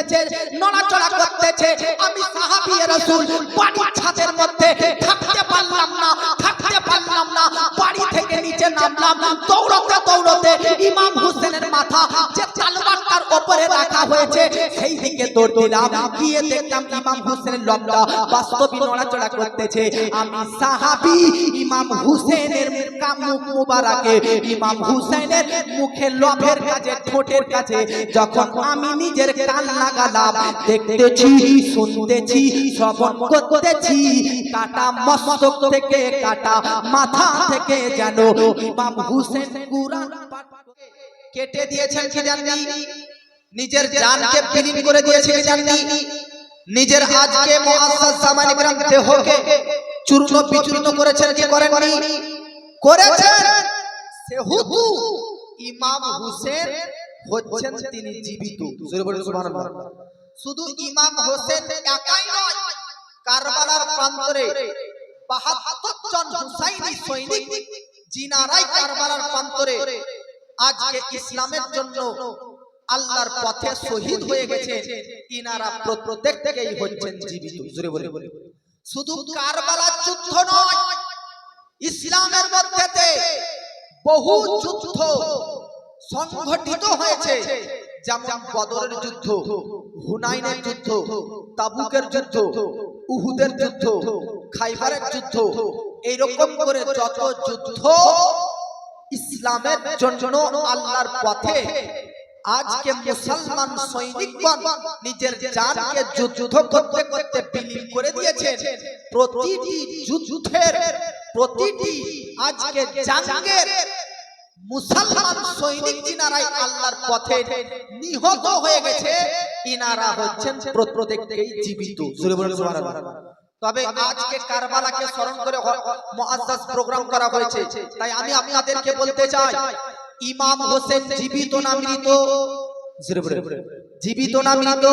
উঠতেছে, নড়াচড়া করতেছে। আমি সাহাবী রাসূল বাড়ির ছাদের মধ্যে থাকতে পারলাম না, বাড়ি থেকে নিচে নামলাম। দৌড়তে দৌড়তে ইমাম হোসেনের মাথা যে তলোয়ারটার উপরে রাখা হয়েছে সেই দিকে দৌড় দিলাম। গিয়ে দেখলাম ইমাম হোসেনের লম্বা বাস্তবে নড়াচড়া করতেছে। আমি সাহাবী ইমাম হোসেনের মুখ মুবারকে, ইমাম হোসেনের মুখে লোভের কাছে, ঠোঁটের কাছে যখন আমি নিজের কান লাগালাম, দেখতেছি, শুনতেছি, শ্রবণ করতেছি, কাটা মস্তক থেকে, কাটা মাথা থেকে যেন ইমাম হোসেন কুরআন কেটে দিয়েছেন কি জানি, নিজের জানকে বিলীন করে দিয়েছেন কি জানি, নিজের আজকে মুআজ্জাজ জামানে کرام দেহকে চূর্ণ বিচূর্ণ করেছেন কি করেননি? করেছেন। সেহেতু ইমাম হোসেন হচ্ছেন তিনি জীবিত। জোরে বলুন সুবহানাল্লাহ। শুধু ইমাম হোসেন একাই নয়, কারবালার প্রান্তরে ৭২ জন হুসাইনি সৈনিক জিনারাই কারবালার প্রান্তরে আজকে ইসলামের জন্য আল্লাহর পথে শহীদ হয়ে গেছে। ইনারা প্রত্যেকেই হচ্ছেন জীবিত। জোরে বলুন। শুধু কারবালার যুদ্ধ নয়, ইসলামের মধ্যে বহু যুদ্ধ সংঘটিত হয়েছে, যেমন বদরের যুদ্ধ, হুনাইনের যুদ্ধ, তাবুকের যুদ্ধ, উহুদের যুদ্ধ, খাইবারের যুদ্ধ। এইরকম করে যত যুদ্ধ ইসলামের জন্য আল্লাহর পথে আজকে মুসলমান সৈনিকগণ নিজের জানকে যুদ্ধ করতে করতে বিলীন করে দিয়েছেন। প্রতিটি যুদ্ধের, প্রতিটি আজকে জাঙ্গের মুসলমান সৈনিক যিনারাই আল্লাহর পথে নিহত হয়ে গেছে, ইনারা হচ্ছেন প্রত্যেকেই জীবিত। জোরে বলুন সুবহানাল্লাহ। তবে আজকে কারবালাকে স্মরণ করে মুআজ্জাজ প্রোগ্রাম করা হয়েছে, তাই আমি আপনাদেরকে বলতে চাই, ইমাম হোসেন জীবিত না মৃত? জোরে বলুন। জীবিত না মৃত?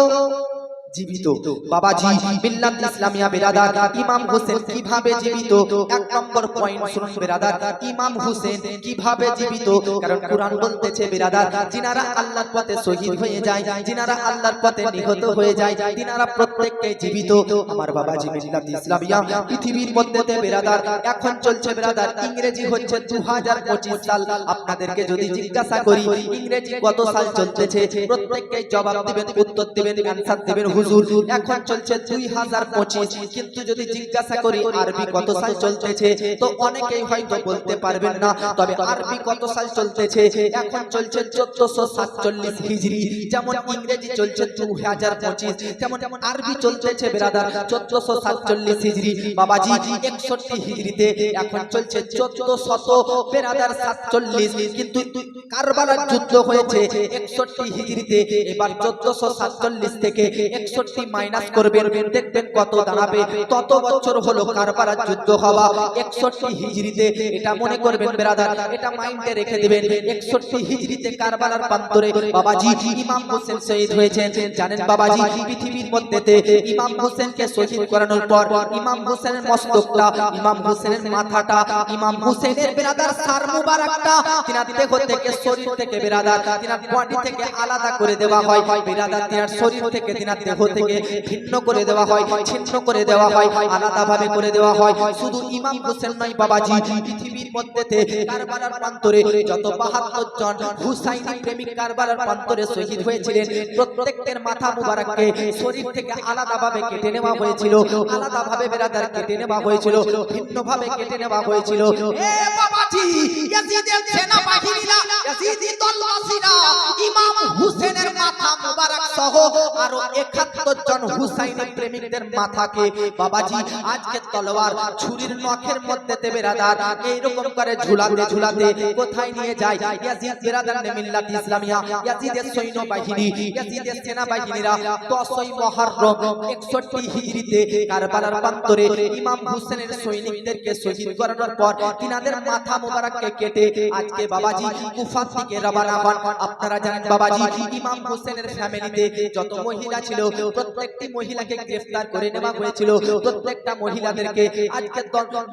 জীবিত। বাবাজি মিল্লাত ইসলামিয়া বিরাদার, ইমাম হোসেন কিভাবে জীবিত? এক নম্বর পয়েন্ট শুনুন বিরাদার, ইমাম হোসেন কিভাবে জীবিত? কারণ কুরআন বলতেছে বিরাদার, যিনারা আল্লাহর পথে শহীদ হয়ে যায়, যিনারা আল্লাহর পথে নিহত হয়ে যায়, তিনারা প্রত্যেককে জীবিত। আমার বাবাজি মিল্লাত ইসলামিয়া পৃথিবীর মধ্যে বিরাদার এখন চলছে বিরাদার, ইংরেজি হচ্ছে 2025 সাল। আপনাদেরকে যদি জিজ্ঞাসা করি ইংরেজি কত সাল চলতেছে, প্রত্যেককে জবাব দিবেন, উত্তর দিবেন, অ্যানসার দিবেন হুজুর এখন চলছে 2025। কিন্তু যদি জিজ্ঞাসা করি আরবি কত সাল চলতেছে, তো অনেকেই হয়তো বলতে পারবেন না। তবে আরবি কত সাল চলতেছে? এখন চলছে 1447 হিজরি। যেমন ইংরেজি চলছে 2025, তেমন আরবি চলতেছে বিরাদার 1447 হিজরি। বাবাজি 61 হিজরিতে এখন চলছে 1400 বিরাদার 47। কিন্তু কারবালার যুদ্ধ হয়েছে 61 হিজরিতে। এবার 1447 থেকে 61 মাইনাস করবেন, দেখবেন কত দাঁড়াবে। তত বছর হলো কারবালার যুদ্ধ হওয়া 61 হিজরিতে। এটা মনে করবেন ব্রাদার, এটা মাইন্ডে রেখে দিবেন। 61 হিজরিতে কারবালার প্রান্তরে বাবাজি ইমাম হোসেন শহীদ হয়েছেন। জানেন বাবাজি পৃথিবীর মধ্যেতে ইমাম হোসেনকে শহীদ করানোর পর ইমাম হোসেনের মস্তকটা, ইমাম হোসেনের মাথাটা, ইমাম হোসেনের ব্রাদার সার মুবারকটা তিনার দেহ থেকে, শরীর থেকে ব্রাদার, তিনার বডি থেকে আলাদা করে দেওয়া হয় ব্রাদার। তিনার শরীর থেকে, তিনার দেহ থেকে ভিন্ন করে দেওয়া হয়, ছিন্ন করে দেওয়া হয়, আলাদাভাবে করে দেওয়া হয়। শুধু ইমাম হোসেন নয় বাবাজি, পৃথিবীর মধ্যেতে কারবালার প্রান্তরে যত 72 জন হুসাইনি প্রেমিক কারবালার প্রান্তরে শহীদ হয়েছিলেন, প্রত্যেকের মাথা মুবারককে শরীর থেকে আলাদাভাবে কেটে নেওয়া হয়েছিল, আলাদাভাবে ব্রাদার কেটে নেওয়া হয়েছিল, ভিন্নভাবে কেটে নেওয়া হয়েছিল। এ বাবাজি ইয়াজিদের সেনাবাহিনীরা, ইয়াজিদি দলবাসীরা ইমাম হোসেনের মাথা মুবারক সহ আরো 71 জন হুসাইনি প্রেমিকদের মাথাকে বাবাজি আজকে তলোয়ার ছুরির নখের মধ্যে বেরাদার এইরকম করে ঝুলাতে ঝুলাতে কোথায় নিয়ে যায়? ইয়াজিদ বিরাদার মিল্লাত ইসলামিয়া, ইয়াজিদের সৈন্যবাহিনী, ইয়াজিদের সেনাবাহিনীরা 10ই মুহররম 61 হিজরিতে কারবালার প্রান্তরে ইমাম হোসেনের সৈনিকদেরকে শহীদ করানোর পর তিনাদের মাথা মুবারককে কেটে আজকে বাবাজি কুফা থেকে রওনা হন। আপনারা জানেন বাবাজি ইমাম হোসেনের ফ্যামিলিতে যত মহিলা ছিল প্রত্যেকটি মহিলাকে গ্রেফতার করে নেওয়া হয়েছিল। প্রত্যেকটা মহিলাদেরকে আজকে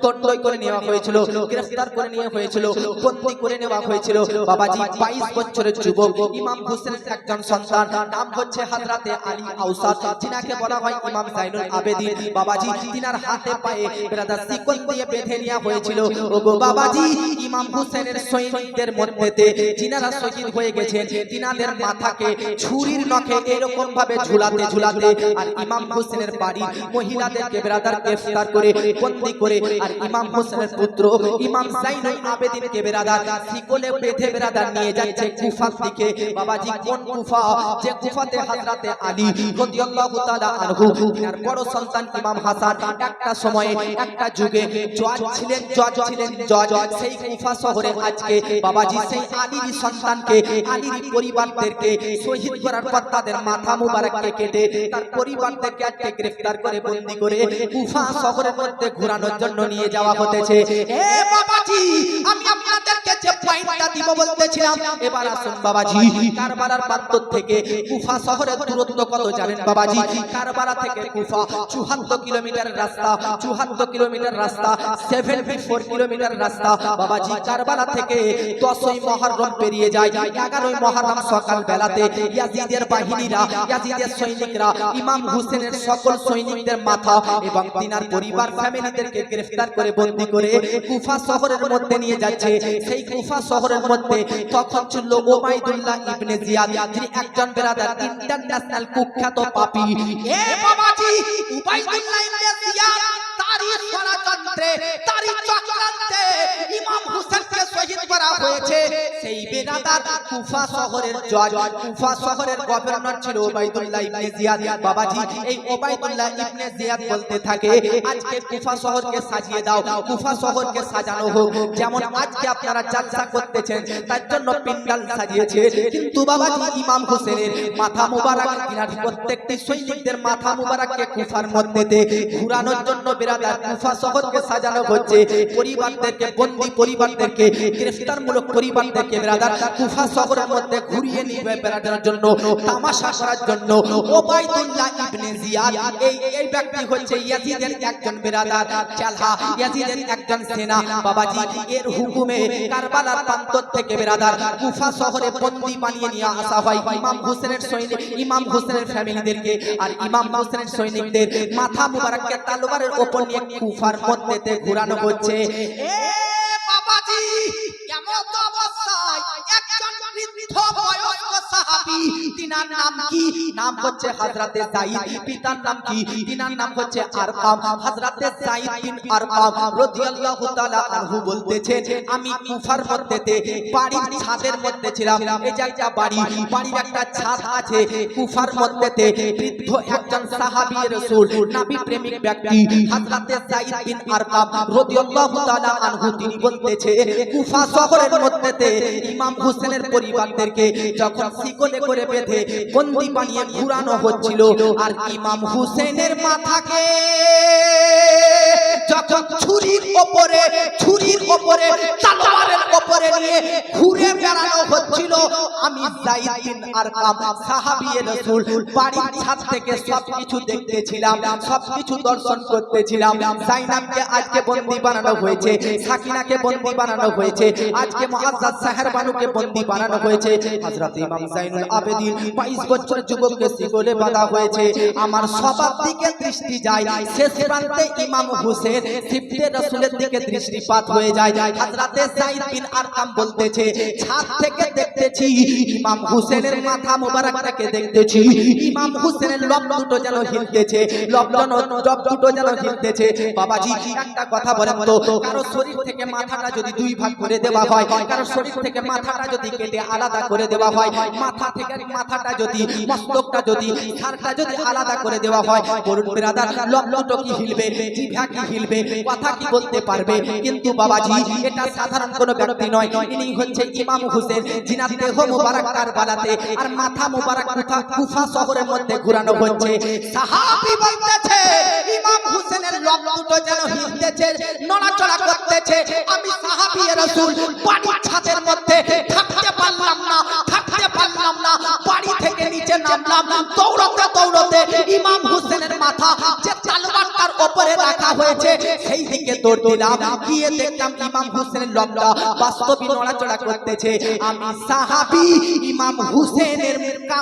দণ্ড করে নেওয়া হয়েছিল, গ্রেফতার করে নেওয়া হয়েছিল, বন্দী করে নেওয়া হয়েছিল। বাবাজি 22 বছরের যুবক ইমাম হোসেনের একজন সন্তান, নাম হচ্ছে হযরতে আলী আওসাদ, যিনাকে বলা হয় ইমাম জাইনুল আবেদিন। বাবাজি তিনার হাতে পায়ে ব্রাদার শিকল দিয়ে বেঁধে নেওয়া হয়েছিল। ওগো বাবাজি, ইমাম হোসেনের সৈনিকদের মধ্যেতে যিনারা শহীদ হয়ে গেছেন তিনাদের মাথাকে ছুরির নখে এরকম ভাবে ঝুলাতে ঝুলাতে আর ইমাম হোসেনের বাড়ির মহিলাদেরকে ব্রাদার গ্রেফতার করে বন্দী করে আর ইমাম হোসেনের পুত্র ইমাম জাইনুল আবেদিনকে ব্রাদার শিকলে বেঁধে ব্রাদার নিয়ে যাচ্ছে কুফার দিকে। বাবাজি কোন কুফা? যে কুফাতে হযরতে আলী রাদিয়াল্লাহু তাআলা আনহু তিনার বড় সন্তান ইমাম হাসান একটা সময়ে একটা যুগে জজ ছিলেন। সেই কুফা শহরে আজকে বাবাজি সেই আলীর সন্তানকে আলীর পরিবারদেরকে শহীদ করার পর তাদের মাথা মুবারককে কেটে তার পরিবারদেরকে আজকে গ্রেফতার করে বন্দী করে কুফা শহরের মধ্যে ঘোরানোর জন্য নিয়ে যাওয়া হতেছে। এ বাবাজি, আমি আপনাদেরকে যে পয়েন্টটা দিব বলতেছিলাম, এবার আসুন বাবাজি কারবালার প্রান্তর থেকে কুফা শহরের দূরত্ব কত জানেন বাবাজি? কারবালা থেকে কুফা 74 কিলোমিটার রাস্তা, 74 কিলোমিটার রাস্তা, 74 কিলোমিটার রাস্তা। বাবাজি কারবালা থেকে 10ই মুহররম পেরিয়ে যায়। 11ই মুহররম সকাল বেলাতে ইয়াজিদের বাহিনীরা, ইয়াজিদের সৈনিকরা ইমাম হোসেনের সকল সৈনিকদের মাথা এবং তিনার পরিবার ফ্যামিলিদেরকে গ্রেফতার করে বন্দী করে কুফা শহরের মধ্যে নিয়ে যাচ্ছে। সেই কুফা শহরের মধ্যে তখন ছিল ওবাইদুল্লাহ ইবনে জিয়াদ, যিনি একজন ব্রাদার ইন্টারন্যাশনাল কুখ্যাত পাপী। এ বাবাজি, ওবাইদুল্লাহ ইবনে জিয়াদ তারই ষড়যন্ত্রে, তারই চক্রান্তে ইমাম হোসেনকে শহীদ করা হয়েছে। সেই ব্রাদার কুফা শহরের জজ, কুফা শহরের গভর্নর ছিল ওবাইদুল্লাহ ইবনে জিয়াদ। বাবাজি এই ওবাইদুল্লাহ ইবনে জিয়াদ বলতে থাকে, আজকে কুফা শহরকে সাজিয়ে দাও, কুফা শহরকে সাজানো হোক, যেমন আজকে আপনারা জালসা করতেছেন তার জন্য প্যান্ডেল সাজিয়েছে। কিন্তু বাবাজি ইমাম হোসেনের মাথা মুবারক, তিনার প্রত্যেকটি সৈনিকদের মাথা মুবারককে কুফার মধ্যেতে ঘুরানোর জন্য ব্রাদার কুফা শহরকে সাজানো হচ্ছে। পরিবারদেরকে বন্দী, পরিবারদেরকে গ্রেফতারমূলক পরিবারদেরকে ব্রাদার কুফা শহরের মধ্যে ঘুরিয়ে নিয়ে বেড়ানোর জন্য, তামাশা করার জন্য ওবাইদুল্লাহ ইবনে জিয়াদ এই ব্যক্তি হচ্ছে ইয়াজিদের একজন ব্রাদার চালহা, ইয়াজিদের একজন সেনা। বাবাজি এর হুকুমে কারবালার প্রান্তর থেকে ব্রাদার কুফা শহরে বন্দী বানিয়ে নিয়ে আসা হয় ইমাম হোসেনের সৈনিক, ইমাম হোসেনের ফ্যামিলিদেরকে। আর ইমাম হোসেনের সৈনিকদের মাথা মুবারককে তলোয়ারের উপর নিয়ে কুফার মধ্যেতে ঘোরানো হচ্ছে। এ বাবাজি, কেমন অবস্থায় একজন বৃদ্ধ বয়স্ক সাহাবী, তিনার নাম কি? নাম হচ্ছে হযরতে যায়েদ। পিতার নাম কি? তিনার নাম হচ্ছে আরকাম। হযরতে যায়েদ বিন আরকাম রাদিয়াল্লাহু তাআলা আনহু বলতেছেন, আমি কুফার মধ্যেতে বাড়ির ছাদের মধ্যে ছিলাম। এই যে একটা বাড়ির একটা ছাদ আছে কুফার মধ্যেতে। বৃদ্ধ একজন সাহাবী রাসূল, নবী প্রেমিক ব্যক্তি হযরতে যায়েদ বিন আরকাম রাদিয়াল্লাহু তাআলা আনহু তিনি বলতেছে, কুফা শহরের মধ্যেতে ইমাম হোসেনের পরিবারদেরকে যখন শিকলে করে বেঁধে বন্দী বানিয়ে ঘুরানো হচ্ছিল, আর ইমাম হোসেনের মাথাকে যখন ছুরির উপরে তলোয়ারের উপরে নিয়ে ঘুরে বেড়ানো হচ্ছিল, আমি যায়েদ বিন আরকাম সাহাবী রাসূল বাড়ির ছাদ থেকে সবকিছু দেখতেছিলাম, সবকিছু দর্শন করতেছিলাম। জাইনাবকে আজকে বন্দী বানানো হয়েছে, সাকিনাকে বন্দী বানানো হয়েছে, আজকে মুআজ্জাজ সাহেরবানুকে বন্দী বানানো হয়েছে। হযরত ইমাম জাইনুল আবেদিন 22 বছরের যুবককে শিকলে বাঁধা হয়েছে। আমার সবার দিকে দৃষ্টি যায়, শেষ প্রান্তে ইমাম হোসেন সিফতে রাসূলের দিকে দৃষ্টিপাত হয়ে যায়। হযরতে যায়েদ বিন আরকাম বলতেছে, ছাদ থেকে দেখতেছি ইমাম হোসেনের মাথা মুবারকটাকে দেখতেছি, ইমাম হোসেনের লব দুটো যেন হিলতেছে, লব দুটো যেন হিলতেছে। বাবাজি একটা কথা বলেন তো, কারো শরীর থেকে মাথাটা যদি দুই ভাগ করে দেওয়া হয়, কারো শরীর থেকে মাথাটা যদি কেটে আলাদা করে দেওয়া হয়, মাথা থেকে মাথাটা যদি, মস্তকটা যদি, ঘাড়টা যদি আলাদা করে দেওয়া হয়, বলুন ব্রাদার লব দুটো কি হিলবে, জিভা কি হিলবে, কথা কি বলতে পারবে? কিন্তু বাবাজি এটা সাধারণ কোনো ব্যক্তি নয়, ইনি হচ্ছে ইমাম হোসেন, যিনার দেহ মুবারক কারবালাতে আর মাথা মুবারক কুফা শহরের মধ্যে ঘোরানো হচ্ছে। সাহাবী বলতেছে, ইমাম হোসেনের লব দুটো যেন হিলতেছে, নড়াচড়া করতেছে। আমি সাহাবী রাসূল বাড়ির ছাদের মধ্যে থাকতে পারলাম না, বাড়ি থেকে নিচে নামলাম, দৌড়তে দৌড়তে ইমাম হোসেনের মাথা যে তলোয়ারটার উপরে রাখা হয়েছে সেই দিকে দৌড় দিলাম, গিয়ে দেখলাম ইমাম হোসেনের লবটা বাস্তবে নড়াচড়া করতেছে। আমি সাহাবী ইমাম হোসেনের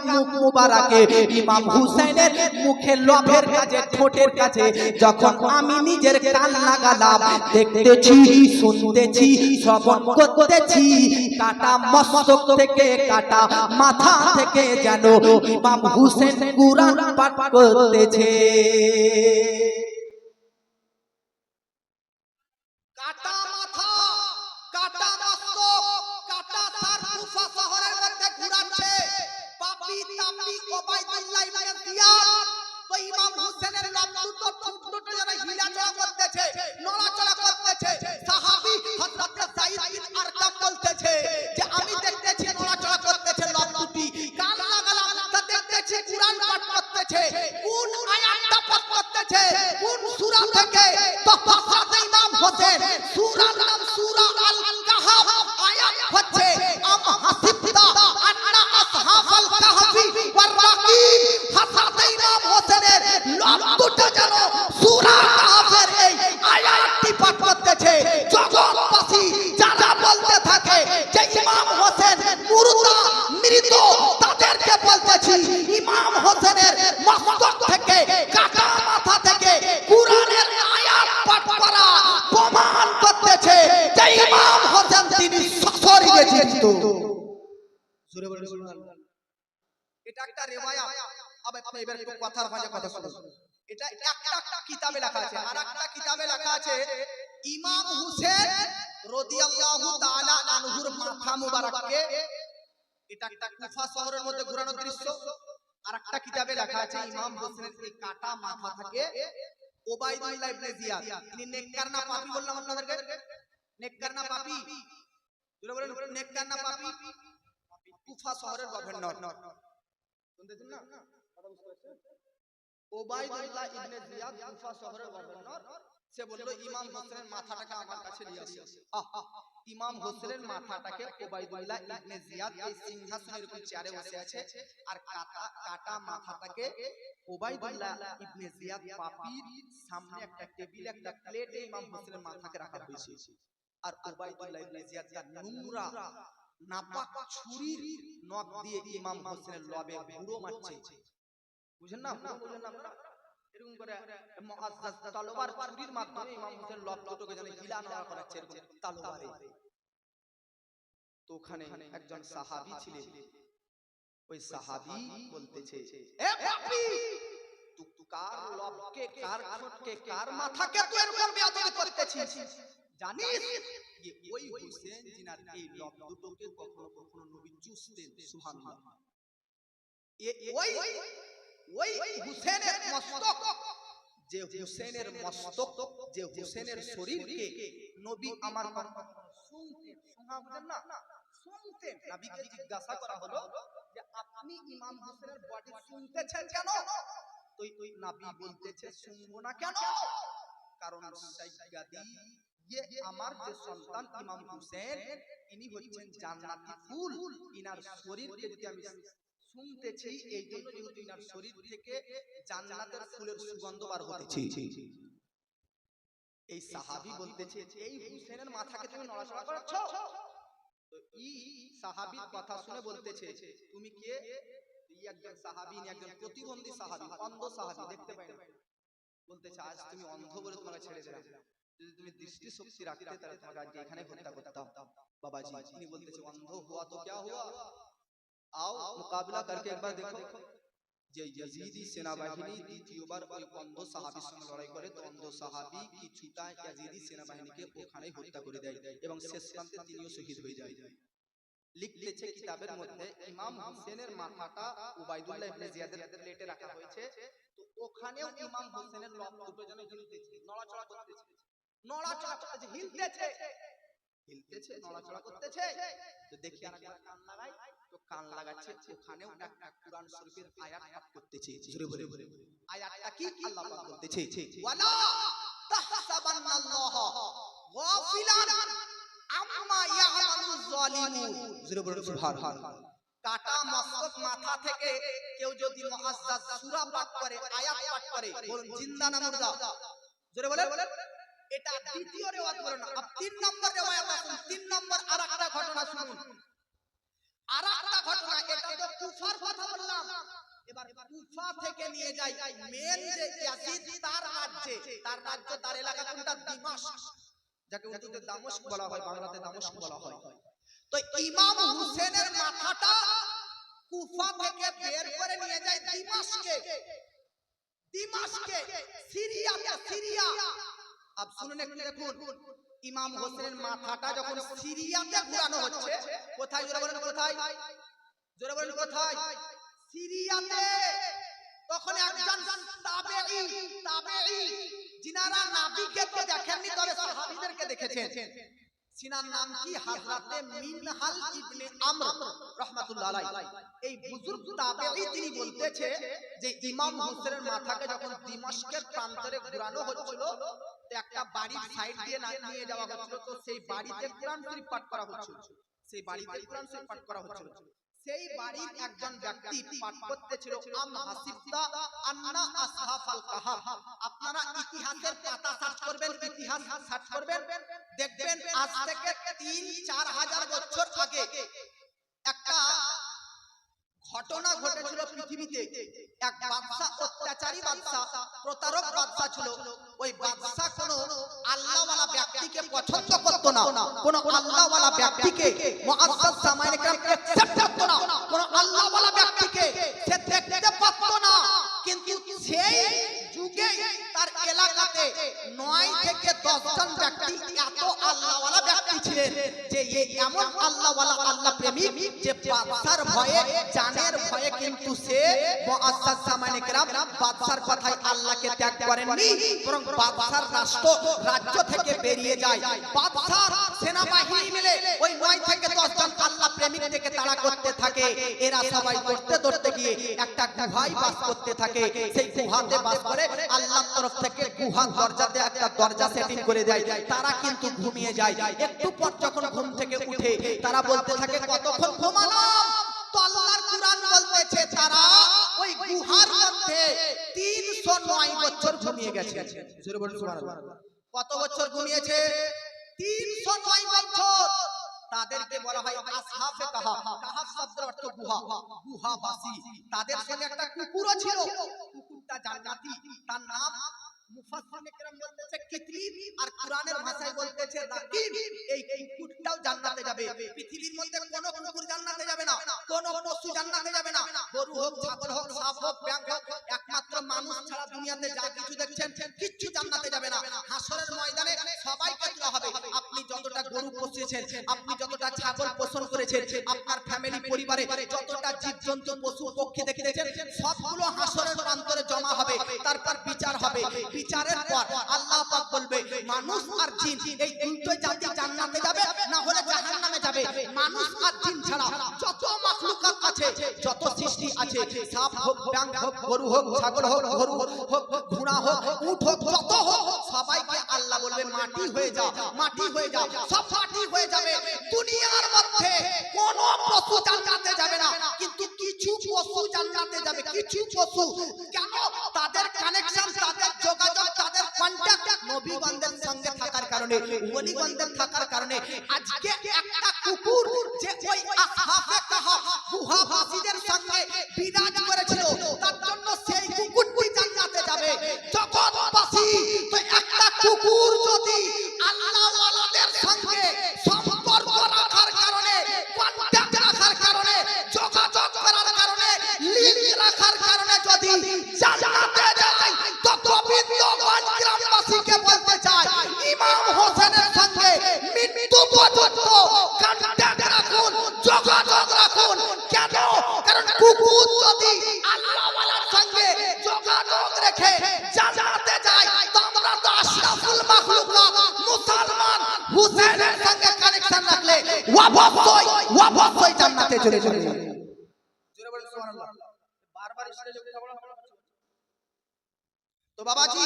মুখ মুবারকে, ইমাম হোসেনের মুখে লবের কাছে, ঠোঁটের কাছে যখন আমি নিজের কান লাগালাম, দেখতেছি, শুনতেছি, শ্রবণ করতেছি, কাটা মস্তক থেকে, কাটা মাথা থেকে যেন ইমাম হোসেন কুরআন পাঠ করতেছে। কাটা মাথা, কাটা মস্তক, কাটা তার কুফা শহরের মধ্যে ঘুরাচ্ছে পাপী তাপী ওবাইদুল্লাহ ইবনে জিয়াদ। তো ইমাম হোসেনের লব দুটো ঠোঁট দুটো যেন হিলাচড়া করতেছে, নড়াচড়া করতেছে। সাহাবী হযরত যায়েদ বিন আরকাম বলতেছে যে আমি দেখতেছি নড়াচড়া করতেছে লব দুটি, কান লাগালাম তা দেখতেছি কুরআন পাঠ করতেছে। কোন আয়াতটা পাঠ করতেছে, কোন সূরা থেকে? তো হযরত ইমাম হোসেন সূরার নাম সূরা আল কাহফ, আয়াত হচ্ছে আম হাসিবতা আন্না আসহাবাল কাহফি ওয়ার রাকিব। হযরত ইমাম হোসেনের লব দুটো যেন সূরা কাহফের এই আয়াতটি পাঠ করতেছে। জগৎবাসী যারা বলতে থাকে যে ইমাম হোসেন মুর্দা, মৃত, তাদেরকে বলতেছি ইমাম হোসেনের মস্তক থেকে, কাটা মাথা থেকে কুরআনের আয়াত পাঠ করা প্রমাণ করতেছে যে ইমাম হোসেন তিনি সশরীরে জীবিত। জোরে বলে সুবহানাল্লাহ। এটা একটা রিওয়ায়াত। আপনি এবার একটু কথার ভাষায় কথা শুনুন। এটা একটা কিতাবে লেখা আছে, আর একটা কিতাবে লেখা আছে ইমাম হোসেন রাদিয়াল্লাহু তাআলা আনহুর মাথা মুবারককে, এটা একটা কুফা শহরের মধ্যে ঘোরানো দৃশ্য। আর একটা কিতাবে লেখা আছে ইমাম হোসেনের এই কাটা মাথা থাকে ওবাইদুল্লাহ ইবনে জিয়াদ, তিনি নেককার না পাপী বললাম আপনাদেরকে, নেককার না পাপী? জোরে বলেন, নেককার না পাপী? কুফা শহরের গভর্নর, শুনতেছেন না কথা? বুঝতে পারছেন? ওবাইদুল্লাহ ইবনে জিয়াদ কুফা শহরের গভর্নর, সে বলল ইমাম হোসেনের মাথাটাকে আমার কাছে নিয়ে আসো। ইমাম হোসেনের মাথাটাকে ওবাইদুল্লাহ ইবনে জিয়াদ এই সিংহাসনের উপর চেয়ারে বসে আছে, আর কাটা মাথাটাকে ওবাইদুল্লাহ ইবনে জিয়াদ পাপীর সামনে একটা টেবিলে, একটা প্লেটে ইমাম হোসেনের মাথাকে রাখা হয়েছে। আর ওবাইদুল্লাহ ইবনে জিয়াদ তার নোংরা নাপাক ছুরির নখ দিয়ে ইমাম হোসেনের লবে বুড়ো মারছে। বুঝেন না? বুঝেন না আপনারা? এরকম করে মুআজ্জাজ তলোয়ার ছুরির মাধ্যমে ইমাম হোসেন লব দুটোকে যেন হিলানোড়া করাচ্ছে এরকম তলোয়ারে। তো ওখানে একজন সাহাবী ছিলেন, ওই সাহাবী বলতেছে, এ পাপী, তুই কার লবকে, কার ঠোঁটকে, কার মাথাকে তুই এরকম বেয়াদবি করতেছিস? জানিস যে ওই হোসেন জিনার এই লব দুটোকে কখনো কখনো নবী চুষতেন। সুবহানাল্লাহ। ওই হুসেনের মস্তক, যে হুসেনের মস্তক, যে হুসেনের শরীরকে নবী আমার শুনতেন, শোনা বুঝেন না, শুনতেন। নবীকে জিজ্ঞাসা করা হলো যে আপনি ইমাম হোসেনের বডি শুনতেছেন কেন? তো নবী বলতেছে শুনবো না কেন? কারণ সাইয়্যিদি, আমার যে সন্তান ইমাম হোসেন, ইনি হচ্ছেন জান্নাতি ফুল, ইনার শরীরকে যদি আমি শুনতেছি, এই জন্য যেহেতু ইনার শরীর থেকে জান্নাতের ফুলের সুগন্ধ বার হতেছে। এই সাহাবী বলতেছে এই হুসেনের মাথাকে তুমি নড়াচড়া করাচ্ছ? তো এই সাহাবীর কথা শুনে বলতেছে তুমি কে? এই একজন সাহাবী, একজন প্রতিবন্ধী সাহাবী, অন্ধ সাহাবী, দেখতে পাই না। বলতেছে আজ তুমি অন্ধ বলে তোমাকে ছেড়ে দিলাম, যদি তুমি দৃষ্টি শক্তি রাখতে তাহলে তোমাকে আজকে এখানে হত্যা করতাম বাবাজি। তিনি বলতেছে অন্ধ হুয়া তো क्या हुआ, आओ मुकाबला करके एक बार देखो। যে ইয়াজিদি সেনাবাহিনী দ্বিতীয়বার ওই অন্ধ সাহাবীর সঙ্গে লড়াই করে, তো অন্ধ সাহাবী কিছুটা ইয়াজিদি সেনাবাহিনীকে ওখানেই হত্যা করে দেয় এবং শেষ প্রান্তে তিনিও শহীদ হয়ে যায়। লিখতেছে কিতাবের মধ্যে ইমাম হোসেনের মাথাটা উবাইদুল্লাহ ইবনে জিয়াদের প্লেটে রাখা হয়েছে, তো ওখানেও ইমাম হোসেনের লব দুটো যেন হিলতেছে, নড়াচড়া করতেছে, নড়াচড়া করতেছে, হিলতেছে, হিলতেছে, নড়াচড়া করতেছে। তো দেখি আর একবার কান লাগাই, তো কান লাগাচ্ছে, ওখানেও একটা কুরআন শরীফের আয়াত পাঠ করতেছে। জোরে বলে আয়াতটা কি? আল্লাহ পাক বলতেছে ওয়ালা তাহসাবান্নাল্লাহ গাফিলান আম্মা ইয়ামালুয যালিমুন। জোরে বলে সুবহানাল্লাহ। কাটা মস্তক মাথা থেকে কেউ যদি মুআজ্জাজ সূরা পাঠ করে, আয়াত পাঠ করে, বলুন জিন্দা না মুর্দা? জোরে বলেন। এটা দ্বিতীয় রিওয়ায়াত বলেন না। अब 3 নম্বর রিওয়ায়াত আসুন। 3 নম্বর আরেকটা ঘটনা শুনুন। আরেকটা ঘটনা, এটা তো কুফার কথা বললাম, এবার কুফা থেকে নিয়ে যাই মেন যে ইয়াজিদ তার রাজ্যে, তার রাজ্য তার এলাকা কোনটা? দিমাশক, যাকে উর্দুতে দামেস্ক বলা হয়, বাংলাতে দামেস্ক বলা হয়। তো ইমাম হুসেনের মাথাটা কুফা থেকে বের করে নিয়ে যায় দিমাশকে, সিরিয়া। अब শুনুন একটু দেখুন, ইমাম হোসেনের মাথাটা যখন সিরিয়াতে ঘোরানো হচ্ছে, কোথায় জোরে বলেন, কোথায়? জোরে বলেন কোথায়? সিরিয়াতে। তখন একজন তাবেঈ যিনারা নবীকে তো দেখেননি, তবে সাহাবীদেরকে দেখেছেন, সিনার নাম কি? হযরতে মিনহাল ইবনে আমর রাহমাতুল্লাহ আলাইহি। এই বুজুর্গ তাবেঈ তিনি বলতেছে যে ইমাম হোসেনের মাথাকে যখন দিমাশকের প্রান্তরে ঘোরানো হচ্ছিল, তো একটা বাড়ির সাইড দিয়ে নিয়ে যাওয়া হচ্ছিল, তো সেই বাড়িতে কোরআন শরীফ পাঠ করা হচ্ছিল, সেই বাড়ির একজন ব্যক্তি পাঠ করতেছিল আম হাসিবতা আন্না আসহাফাল কাহাফ। আপনারা ইতিহাসের পাতা সার্চ করবেন, ইতিহাস সার্চ করবেন, দেখবেন আজ থেকে ৩-৪ হাজার বছর আগে একটা ঘটনা ঘটেছিল পৃথিবীতে। এক বাদশা, অত্যাচারী বাদশা, প্রতারক বাদশা ছিল। ওই বাদশা কোনো আল্লাহওয়ালা ব্যক্তিকে পছন্দ করত না, কোনো আল্লাহওয়ালা ব্যক্তিকে মুআজ্জাজ সামাইনে کرام একসেপ্ট করত না, কোনো আল্লাহওয়ালা ব্যক্তিকে সে দেখতে পারত না। কিন্তু সেই যুগে তার এলাকাতে ৯ থেকে ১০ জন ব্যক্তি এত আল্লাহওয়ালা ব্যক্তি ছিলেন যে এমন আল্লাহওয়ালা, আল্লাহ প্রেমিক, যে বাদশার ভয়ে, জানের ভয়ে কিন্তু সে মুআজ্জাজ সামাইনে کرام বাদশার কথায় আল্লাহকে ত্যাগ করেননি, বরং বাদশার রাজ্য থেকে বেরিয়ে যায়। বাদশার সেনাবাহিনী মিলে ওই ৯ থেকে ১০ জন আল্লাহ প্রেমিক থেকে তাড়া করতে থাকে। এরা সবাই দৌড়তে গিয়ে একটা গুহায় বাস করতে থাকে। সেই গুহাতে বাস করে আল্লাহর তরফ থেকে গুহার দরজাতে একটা দরজা সেটিং করে দেয়। তারা কিন্তু ঘুমিয়ে যায়। একটু পর যখন ঘুম থেকে উঠে তারা বলতে থাকে, কতক্ষণ ঘুমালাম? তো আল্লাহর কুরআন বলতেছে তারা ওই গুহার মধ্যে ৩০৯ বছর ঘুমিয়ে গেছে। জোরে বলুন সুবহানাল্লাহ। কত বছর ঘুমিয়েছে? ৩০৯ বছর। তাদেরকে বলা হয় আসহাফে কাহাফ। কাহাফ শব্দের অর্থ গুহা, গুহাবাসী। তাদের সঙ্গে একটা কুকুরও ছিল, কুকুরটা জান্নাতি, তার নাম মুফাসসিরিনে কেরাম বলতেছে কিতলিব, আর কোরআনের ভাষায় বলতেছে রাকিব। এই কুকুরটাও জান্নাতে যাবে। পৃথিবীর মধ্যে কোনো কুকুর জান্নাতে যাবে না, কোনো পশু জান্নাতে যাবে না, গরু হোক, ছাগল হোক, সাপ হোক, ব্যাঙ হোক, একমাত্র মানুষ ছাড়া দুনিয়াতে যা কিছু দেখছেন কিচ্ছু জান্নাতে যাবে না। হাসরের ময়দানে সবাইকে তোলা হবে। আপনি যতটা গরু পুষেছেন, আপনি যতটা ছাগল পোষণ করেছেন, আপনার ফ্যামিলি পরিবারে যতটা জীবজন্তু পশু পক্ষী দেখেছেন, সবগুলো হাসরের প্রান্তরে জমা হবে। তারপর বিচার হবে। বিচারের পর আল্লাহ পাক বলবে, মানুষ আর জিন এই দুটোই জাতি জান্নাতে যাবে, না হলে জাহান্নামে যাবে। মানুষ আর জিন ছাড়া যত মাখলুকাত আছে, যত সৃষ্টি আছে, সাপ হোক, ব্যাঙ হোক, গরু হোক, ছাগল হোক, গরু হোক, ঘোড়া হোক, উট হোক, যত হোক, সবাইকে আল্লাহ বলবে মাটি হয়ে যাও, মাটি হয়ে যাও, সব মাটি হয়ে যাবে। দুনিয়ার মধ্যে কোন পশু জান্নাতে যাবে না, কিন্তু কিছু পশু জান্নাতে যাবে। কিছু পশু কেন? তাদের কানেকশন, তাদের যোগাযোগ, তাদের কন্টাক্ট নবীগণদের সঙ্গে থাকার কারণে, ওলিগণদের থাকার কারণে। আজকে একটা কুকুর যে ওই আসহাফে কাহাফ গুহাবাসীদের সঙ্গে বিরাজ করেছিল, তার জন্য সেই কুকুরটি জান্নাতে যাবে। জগৎবাসী তো একটা কুকুর যদি আল্লাহওয়ালাদের সঙ্গে সম্পর্ক রাখার কারণে, কন্টাক্ট রাখার কারণে, যোগাযোগ করার কারণে, লিংক রাখার কারণে যদি জান্নাতে যায়, তো গোবিন্দগঞ্জ গ্রামবাসীকে বলতে চাই, ইমাম হোসেনের সঙ্গে মৃত্যু পর্যন্ত কন্টাক্ট রাখুন, যোগাযোগ রাখুন। কেন? কারণ কুকুর যদি আল্লাহওয়ালার সঙ্গে যোগাযোগ রেখে জান্নাতে যায়, তো আমরা তো আশরাফুল মাখলুকাত মুসলমান হুসেনের সঙ্গে কানেকশন রাখলে অবশ্যই জান্নাতে চলে যাবে। জোরে বলুন সুবহানাল্লাহ। বারবার স্টেজে উঠে বলা। তো বাবাজি,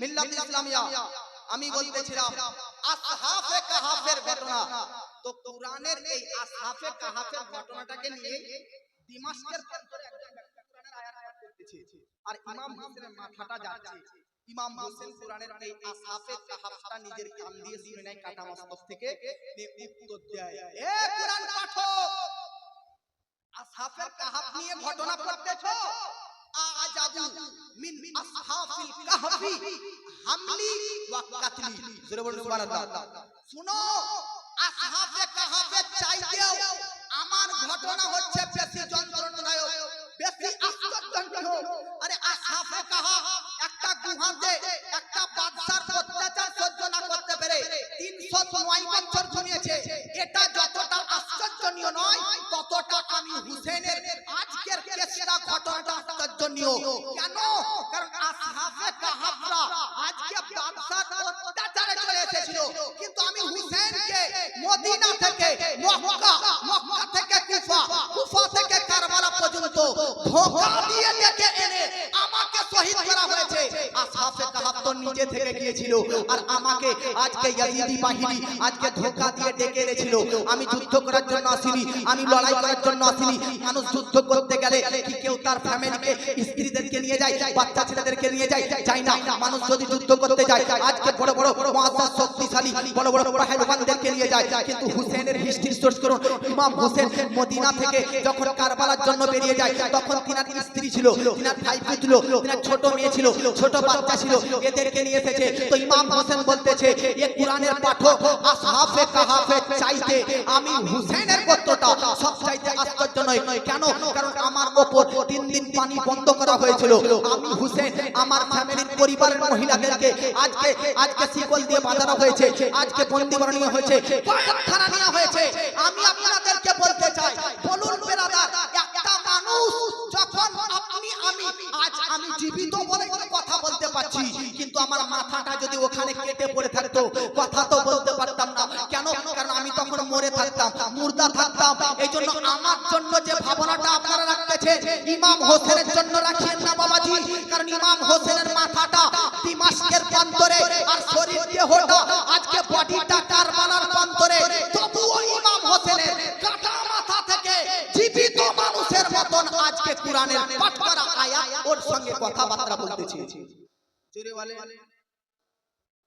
মিল্লাত ইসলামিয়া আমি বলতেছিলাম আসহাফে কাহাফের ঘটনা। তো কুরআনের এই আসহাফে কাহাফের ঘটনাটাকে নিয়ে দিমাশকের প্রান্তরে একজন ব্যক্তি কুরআনের আয়াত পাঠ করতেছে আর ইমাম হোসেনের মাথাটা যাচ্ছে। ইমাম হোসেন কুরআনের এই আসহাফে কাহাফটা নিজের কান দিয়ে শুনে নেয় কাটা মস্তক থেকে, উত্তর দেয়, এ কুরআন পাঠক, আসহাফের কাহাফ নিয়ে ঘটনা পড়তেছো? আজাবু মিন আসহাফিল কাহফি হামলি ওয়া কাতলি। জোরে বলুন সুবহানাল্লাহ। শুনো, আসহাফে কাহাফের চাইতেও আমার ঘটনা হচ্ছে বেশি যন্ত্রণাদায়ক, বেশি আশ্চর্যজনক। আরে আসহাফে কাহাফ একটা গুহাতে একটা বাদশার অত্যাচার সহ্য না করতে পেরে 309 বছর ঘুমিয়েছে। এটা যতটা আশ্চর্যজনক নয়, ততটা আমি হুসেনের আজকের কেসটা ঘটনাটা আশ্চর্যজনক। কেন? কারণ আসহাফে কাহাফরা আজকে বাদশার অত্যাচারে চলে এসেছিল, কিন্তু আমি হুসেনকে মদিনা থেকে মক্কা, মক্কা থেকে কুফা, কুফা থেকে কারবালা পর্যন্ত ধোঁকা দিয়ে ডেকে এনে আমাকে শহীদ করা হয়েছে। আসহাফে কাহাফ তো নিজে থেকে গিয়েছিল, আর আমাকে আজকে ইয়াজিদি বাহিনী আজকে ধোঁকা দিয়ে ডেকে এনেছিল। আমি যুদ্ধ করার জন্য আসিনি, আমি লড়াই করার জন্য আসিনি। মানুষ যুদ্ধ করতে গেলে কি কেউ তার ফ্যামিলিকে, স্ত্রীদেরকে নিয়ে যায়, বাচ্চা ছেলেদেরকে নিয়ে যায়? যায় না। মানুষ যদি যুদ্ধ করতে যায় আজকে বড় বড় মুআজ্জাজ শক্তিশালী বড় বড় পাহেলওয়ানদেরকে নিয়ে যায়, কিন্তু হুসেনের হিস্ট্রি সোর্স করুন। ইমাম হোসেন মদিনা থেকে যখন কারবালার জন্য বেরিয়ে যায়, তখন তিনার স্ত্রী ছিল, তিনার ভাই ছিল, তিনার ছোট মেয়ে ছিল, ছোট বাচ্চা ছিল, এদেরকে নিয়ে এসেছে। তো ইমাম হোসেন বলতেছে, এই কুরআনের পাঠক আসহাফে কাহাফের চাইতে আমি হুসেনের কতটা সব চাইতে আশ্চর্যজনক। কেন? কারণ আমার উপর 3 দিন পানি বন্ধ করা হয়েছিল। আমি হুসেন আমার ফ্যামিলির পরিবারের মহিলাদেরকে আজকে শিকল দিয়ে বাঁধানো হয়েছে, আজকে বন্দী বানানো হয়েছে, থানা নেওয়া হয়েছে। আমি আপনাদেরকে বলতে চাই, বলুন বেরাদার, একটা মানুষ যখন আমি জীবিত বলে কথা বলতে পারছি, কিন্তু আমার মাথাটা যদি ওখানে কেটে পড়ে থাকতো কথা তো বলতে পারতাম না। কেন? কারণ আমি তখন মরে থাকতাম, মুর্দা থাকতাম। এই জন্য আমার জন্য যে ভাবনাটা আপনারা রাখতেছেন, ইমাম হোসেনের জন্য রাখেন না বাবাজি। কারণ ইমাম হোসেনের মাথাটা দিমাশকের প্রান্তরে, আর শরীর দেহটা আজকে বডিটা কারবালার প্রান্তরে। তবুও ইমাম হোসেনের কাটা মাথা থেকে জীবিত মানুষের মতন আজকে কুরআনের পাঠ করা আয়াত ওর সঙ্গে কথাবার্তা বলতেছি। জোরে বলে,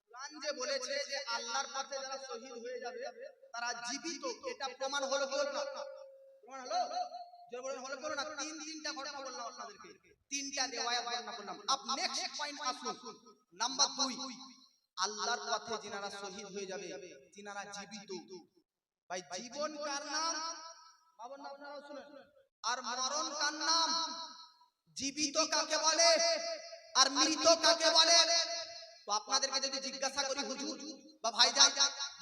কুরআন যে বলেছে যে আল্লাহর পথে যারা শহীদ হয়ে যাবে তারা জীবিত, এটা প্রমাণ হলো কি হলো না? প্রমাণ হলো। জোরে বলেন, হলো কি হলো না? তিনটা ঘটনা বললাম আপনাদেরকে, তিনটা রিওয়ায়াত বর্ণনা করলাম। আপ নেক্সট পয়েন্ট আসুন, নাম্বার 2, আল্লাহর পথে যিনারা শহীদ হয়ে যাবে যিনারা জীবিত। ভাই, জীবন কার নাম? বাবার নাম আপনারা শুনেন। আর মরণ কার নাম? জীবিত কাকে বলে আর মৃত কাকে বলে? তো আপনাদেরকে যদি জিজ্ঞাসা করি হুজুর বা ভাইজান,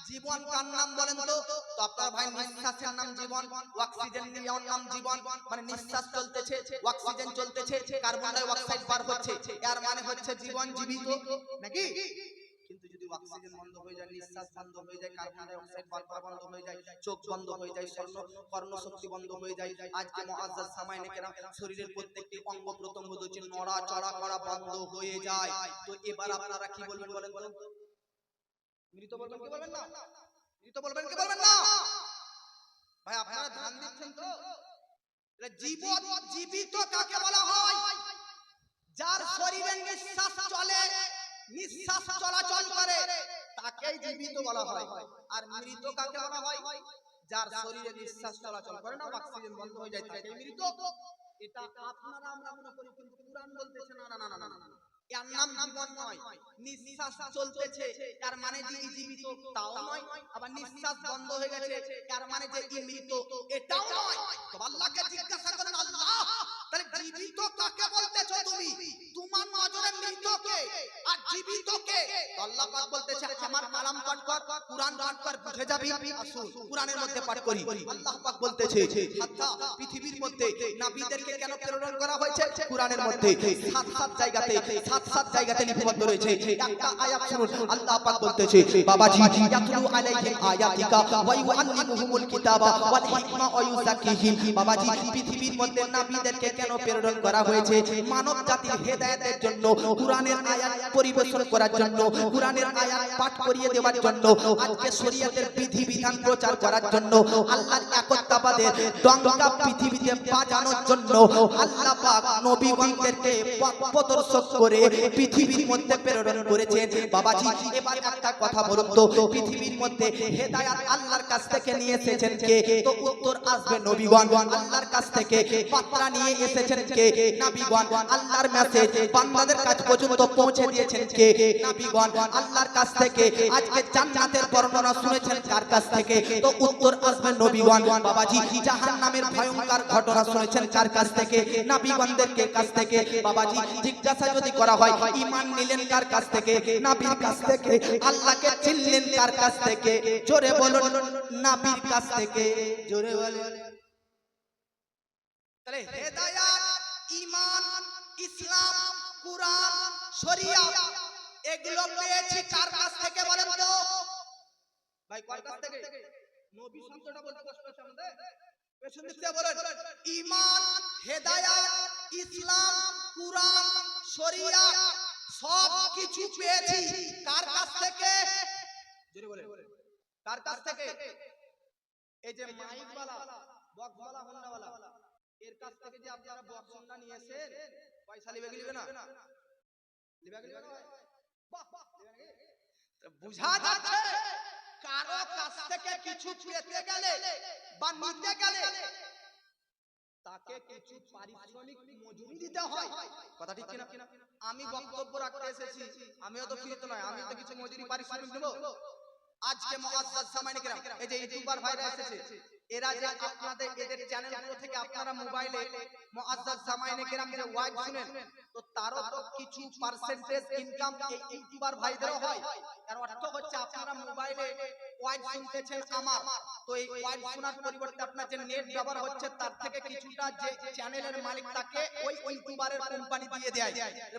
জীবন কার নাম বলেন তো? তো আপনার ভাই, নিঃশ্বাসের নাম জীবন, অক্সিজেন নেওয়ার নাম জীবন। মানে নিঃশ্বাস চলতেছে, অক্সিজেন চলতেছে, কার্বন ডাই অক্সাইড বার হচ্ছে, এর মানে হচ্ছে জীবন, জীবিত নাকি? কিন্তু যদি অক্সিজেন বন্ধ হয়ে যায়, নিঃশ্বাস বন্ধ হয়ে যায়, কার্বন ডাই অক্সাইড বার করা বন্ধ হয়ে যায়, চোখ বন্ধ হয়ে যায়, কর্ণ শক্তি বন্ধ হয়ে যায়, আজকে মুআজ্জাজ সামাইনে কেরাম শরীরের প্রত্যেকটি অঙ্গ প্রত্যঙ্গ হচ্ছে নড়াচড়া করা বন্ধ হয়ে যায়। তো এবার আপনারা কি বলবেন বলেন তো? মৃত বলবেন কি বলবেন না? মৃত বলবেন কি বলবেন না? ভাই, আপনারা ধ্যান দিচ্ছেন তো? জীবন জীবিত কাকে বলা হয়? যার শরীরে নিঃশ্বাস চলে, নিঃশ্বাস চলাচল করে, তাকেই জীবিত বলা হয়। আর মৃত কাকে বলা হয়? যার শরীরে নিঃশ্বাস চলাচল করে না, অক্সিজেন বন্ধ হয়ে যায়, তাকেই মৃত। এটা আপনারা আমরা মনে করি, কিন্তু কুরআন বলতেছে না না না না না, এর নাম জীবন নয়। নিঃশ্বাস চলতেছে এর মানে যে জীবিত তাও নয়, আবার নিঃশ্বাস বন্ধ হয়ে গেছে এর মানে যে মৃত এটাও নয়। তো আল্লাহকে জিজ্ঞাসা করেন, আল্লাহ তাহলে জীবিত কাকে বলতেছো তুমি? তোমার নজরে মৃতকে আর জীবিতকে? তো আল্লাহ পাক বলতেছে, আমার কালাম পাঠ কর, কুরআন পাঠ কর, বুঝে যাবি। আসুন কুরআনের মধ্যে পাঠ করি। আল্লাহ পাক বলতেছে, আচ্ছা পৃথিবীর মধ্যে নবীদেরকে কেন প্রেরণ করা হয়েছে? কুরআনের মধ্যে সাত জায়গাতে লিপিবদ্ধ রয়েছে। একটা আয়াত শুনুন, আল্লাহ পাক বলতেছে, বাবাজি ইয়াতলু আলাইহিম আয়াতিকা ওয়া ইউআল্লিমুহুমুল কিতাবা ওয়াল হিকমা ওয়া ইউযাক্কিহিম। বাবাজি, পৃথিবীর মধ্যে নবীদেরকে কেন প্রেরণ করা হয়েছে? মানব জাতির হেদায়েতের জন্য, কুরআনের আয়াত পরিবেশন করার জন্য, কুরআনের আয়াত পাঠ করিয়ে দেওয়ার জন্য। আজকে আজকে শরীয়তের বিধিবিধান প্রচার করার জন্য, আল্লাহর একত্ববাদের ডঙ্কা পৃথিবীতে বাজানোর জন্য আল্লাহ পাক নবীগণদেরকে পথ প্রদর্শক করে পৃথিবীর মধ্যে প্রেরণ করেছেন। বাবাজি এবার একটা কথা বলুন তো, পৃথিবীর মধ্যে হেদায়েত আল্লাহর কাছ থেকে নিয়ে এসেছেন কে? তো উত্তর আসবে নবীগণ। আল্লাহর কাছ থেকে বার্তা নিয়ে এসেছেন কে? নবীগণ। আল্লাহর মেসেজ বান্দাদের কাছ পর্যন্ত পৌঁছে দিয়েছেন কে? নবীগণ। আল্লাহর কাছ থেকে আজকে জান্নাতের বর্ণনা শুনেছেন কার কাছ থেকে? তো উত্তর আসবে নবীগণ। বাবাজি জাহান্নামের ভয়ঙ্কর ঘটনা শুনেছেন কার কাছ থেকে? নবীগণদের কাছ থেকে। বাবাজি জিজ্ঞাসা যদি করা হয় ঈমান নিলেন কার কাছ থেকে? নবীর কাছ থেকে। আল্লাহকে চিনলেন কার কাছ থেকে? জোরে বলুন, নবীর কাছ থেকে। জোরে বলুন। তাহলে হেদায়েত, ঈমান, ইসলাম, কুরআন, শরিয়াত এগুলো পেয়েছি কার কাছ থেকে বলেন তো? ভাই কার কাছ থেকে? নবী শব্দটা বলতে কষ্ট হচ্ছে আমাদের। পেছন দিক থেকে বলেন, ঈমান, হেদায়েত, ইসলাম, কুরআন, শরিয়াত সব কিছু পেয়েছি কার কাছ থেকে? জোরে বলেন, কার কাছ থেকে? এই যে মাইক वाला, বক্স वाला, হন্ডা वाला, এর কাছ থেকে যে আপনারা বক্স হন্ডা নিয়েছেন, পয়সা লিবে কি লিবে না? লিবে কি লিবে না? বাহ বাহ, বুঝা যাচ্ছে কারো কাছ থেকে কিছু পেতে গেলে বা নিতে গেলে তাকে কিছু পারিশ্রমিক মজুরি দিতে হয়। কথা ঠিক কিনা? আমি বক্তব্য রাখতে এসেছি, আমিও তো ফ্রি তো নয়, আমি তো কিছু মজুরি পারিশ্রমিক দেব। আজকে মুআজ্জাজ সামাইনে কিরাম, এই যে ইউটিউবার ভাইরা এসেছে, এরা যে আপনাদের এদের চ্যানেলগুলো থেকে আপনারা মোবাইলে মুআজ্জাজ সামাইনে কিরাম যে ওয়াইজ শুনেন, তো তারও তো কিছু পার্সেন্টেজ ইনকাম এই ইউটিউবার ভাইদেরও হয়। এর অর্থ হচ্ছে আপনারা মোবাইলে ওয়াইজ শুনতেছেন আমার, তো এই ওয়াইজ শোনার পরিবর্তে আপনার যে নেট ব্যবহার হচ্ছে তার থেকে কিছুটা যে চ্যানেলের মালিক তাকে ওই ইউটিউবারের কোম্পানি দিয়ে দেয়।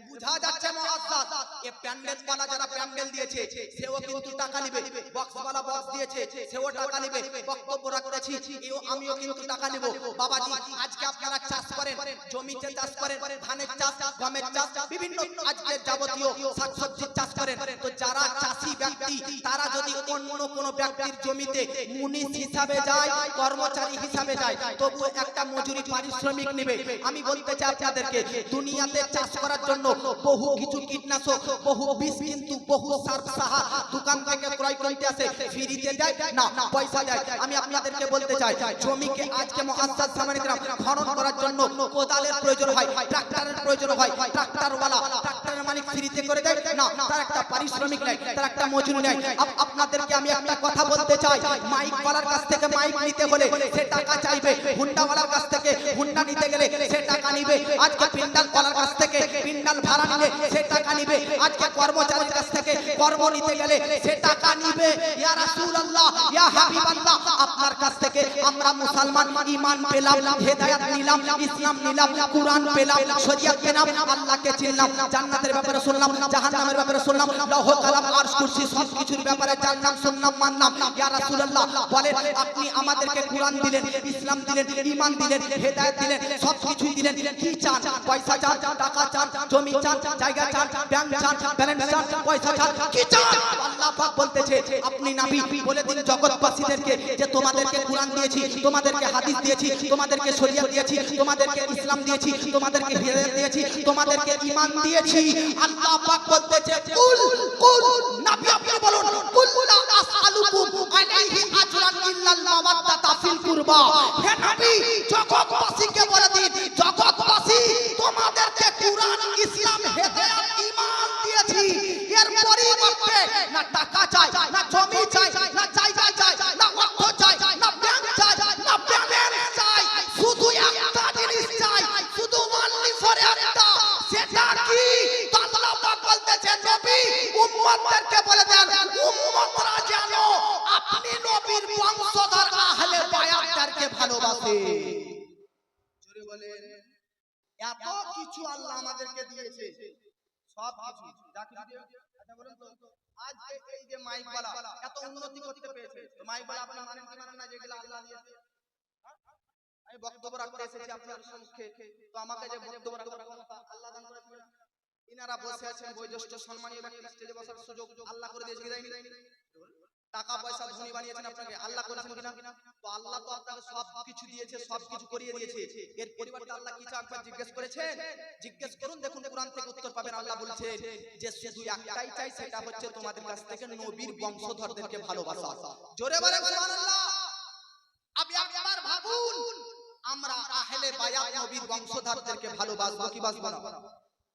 বুঝা যাচ্ছে মুআজ্জাজ এই প্যান্ডেল वाला যারা প্যান্ডেল দিয়েছে সেও কিন্তু টাকা নেবে, বক্স वाला বক্স দিয়েছে সেও টাকা নেবে, বক্তব্য রাখতেছি এও আমিও কিন্তু টাকা নেব। বাবাজি আজকে আপনারা চাষ করেন, জমিতে চাষ করেন, ধানের চাষ, গমের চাষ, বিভিন্ন আজকে যাবতীয় শাকসবজির চাষ করেন, তো যারা চাষী ব্যক্তি তারা যদি অন্য কোনো ব্যক্তির জমিতে মুনিশ হিসাবে যায়, কর্মচারী হিসাবে যায়, তবু একটা মজুরি পারিশ্রমিক নেবে। আমি বলতে চাই আপনাদেরকে, দুনিয়াতে চাষ করার জন্য বহু কিছু কীটনাশক, বহু বিষ, কিন্তু বহু সার সাহা দোকান থেকে ক্রয় করতে আসে, ফ্রিতে দেয় না, পয়সা দেয়। আমি আপনাদেরকে বলতে চাই, জমিকে আজকে মুআজ্জাজ সামাইনে কিরাম খনন করার জন্য কোদালের প্রয়োজন হয়, ট্রাক্টরের প্রয়োজন হয়, ট্রাক্টরওয়ালা, ট্রাক্টরের মালিক ফ্রিতে করে দেয় না, তার একটা পারিশ্রমিক নেয়, তার একটা মজুরি নেয়। আপনাদেরকে আমি একটা কথা বলতে চাই, মাইক ওয়ালার কাছ থেকে মাইক নিতে হলে সে টাকা চাইবে, হুন্ডা ওয়ালার কাছ থেকে হুন্ডা নিতে গেলে সে টাকা নিবে, আজকে পিন্ডাল ওয়ালার কাছ থেকে পিন্ডাল ভাড়া নিলে সে টাকা নিবে, আজকে কর্মচারীর কাছ থেকে কর্ম নিতে গেলে সে টাকা নিবে। ইয়া রাসূলুল্লাহ, ইয়া হাবিবাল্লাহ, আপনার কাছ থেকে আমরা মুসলমান ঈমান পেলাম, হেদায়েত নিলাম, ইসলাম নিলাম, কুরআন পেলাম, শরীয়ত পেলাম, আল্লাহকে চিনলাম, জান্নাতের ব্যাপারে শুনলাম, জাহান্নামের ব্যাপারে শুনলাম, লৌহ কালাম আরশ কুরসি সব কিছুর ব্যাপারে জানলাম, শুনলাম, মানলাম। ইয়া রাসূলুল্লাহ বলেন, আপনি আমাদেরকে কুরআন দিলেন, ইসলাম দিলেন, ঈমান দিলেন, হেদায়েত দিলেন, সব কিছুই দিলেন, কি চান? পয়সা চান, টাকা চান, জমি চান, জায়গা চান, ব্যাংক চান, ব্যালেন্স চান, পয়সা চান, কি চান? আল্লাহ পাক বলতেছে, আপনি নবী বলে দিন জগৎবাসীদেরকে যে তোমাদেরকে কুরআন দিয়েছি, তোমাদেরকে হাদিস দিয়েছি, তোমাদেরকে শরীয়ত দিয়েছি, তোমাদেরকে ইসলাম দিয়েছি, তোমাদেরকে হিদায়াত দিয়েছি, তোমাদেরকে ঈমান দিয়েছি। আল্লাহ পাক বলতেছে, কুল কুল, নবী আপনি বলুন, কুল লা আসআলুকুম আলাইহি আজরান ইল্লাল মাওয়াদ্দাতা ফিল কুরবা। হে নবী জগৎবাসীকে বলে দিন, জগৎবাসী তোমাদেরকে কুরআন, ইসলাম, হেদায়েত, ঈমান দিয়েছি, এর পরিবর্তে না টাকা চাই, না জমি চাই, না জায়গা চাই, না অর্থ চাই, না ব্যাংক চাই, না ব্যালেন্স চাই, শুধু একটা জিনিস চাই, শুধু অনলি ফর একটা, সেটা কি? আল্লাহ পাক বলতেছে, নবী উম্মতদেরকে বলে দেন, উম্মতরা যেন আপনি নবীর বংশধর আহলে বায়াতদেরকে ভালোবাসে। জোরে বলেন, এত কিছু আল্লাহ আমাদেরকে দিয়েছে, সব কিছু যা কিছু। আচ্ছা বলুন তো, আজকে এই যে মাইক वाला এত উন্নতি করতে পেরেছে, তো মাইক वाला আপনি মানেন কি মানেন না যেগুলো আল্লাহ দিয়েছে? আমি বক্তব্য রাখতে এসেছি আপনার সম্মুখে, তো আমাকে যে বক্তব্য রাখার ক্ষমতা আল্লাহ দান করেছেন না? ইনারা বসে আছেন বয়োজ্যেষ্ঠ সম্মানীয় ব্যক্তি, স্টেজে বসার সুযোগ আল্লাহ করে দিয়েছে কি দেয়নি? টাকা পয়সা ধনী বানিয়েছেন আপনাকে, আল্লাহ করেছেন কিনা? তো আল্লাহ তো আপনাকে সব কিছু দিয়েছে, সব কিছু করিয়ে দিয়েছে। এর পরিবর্তে আল্লাহ কিছু একবার জিজ্ঞেস করেছেন? জিজ্ঞেস করুন, দেখুন কোরআন থেকে উত্তর পাবেন। আল্লাহ বলছেন যে শুধু একটাই চাই, সেটা হচ্ছে তোমাদের কাছ থেকে নবীর বংশধরদেরকে ভালোবাসা। জোরে বলে সুবহানাল্লাহ। আপনি একবার ভাবুন, আমরা আহলে বায়াত নবীর বংশধরদেরকে ভালোবাসবো কি বাসবো না?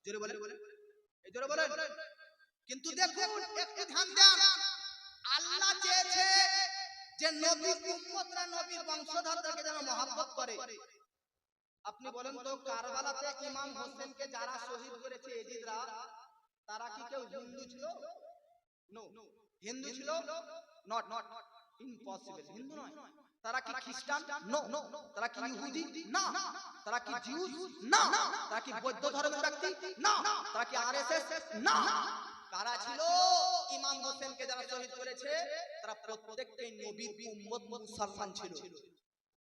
জোরে বলেন, এই জোরে বলেন। কিন্তু দেখুন, একটু ধ্যান দেন, আল্লাহ চেয়েছে যে নবীর উম্মতরা নবীর বংশধরদেরকে যেন মহব্বত করে। আপনি বলেন তো, কারবালাতে ইমাম হোসেনকে যারা শহীদ করেছে এজিদরা, তারা কি কেউ হিন্দু ছিল? নো। হিন্দু ছিল? নট, ইম্পসিবল, হিন্দু নয়। তারা কি খ্রিস্টান? নো। তারা কি ইহুদি? না। তারা কি জিউস? না। তারা কি বৌদ্ধ ধর্মের ব্যক্তি? না। তারা কি আরএসএস? না। কারা ছিল? ইমাম হোসেনকে যারা শহীদ করেছে তারা প্রত্যেকটাই নবীর উম্মত মুসলমান ছিল।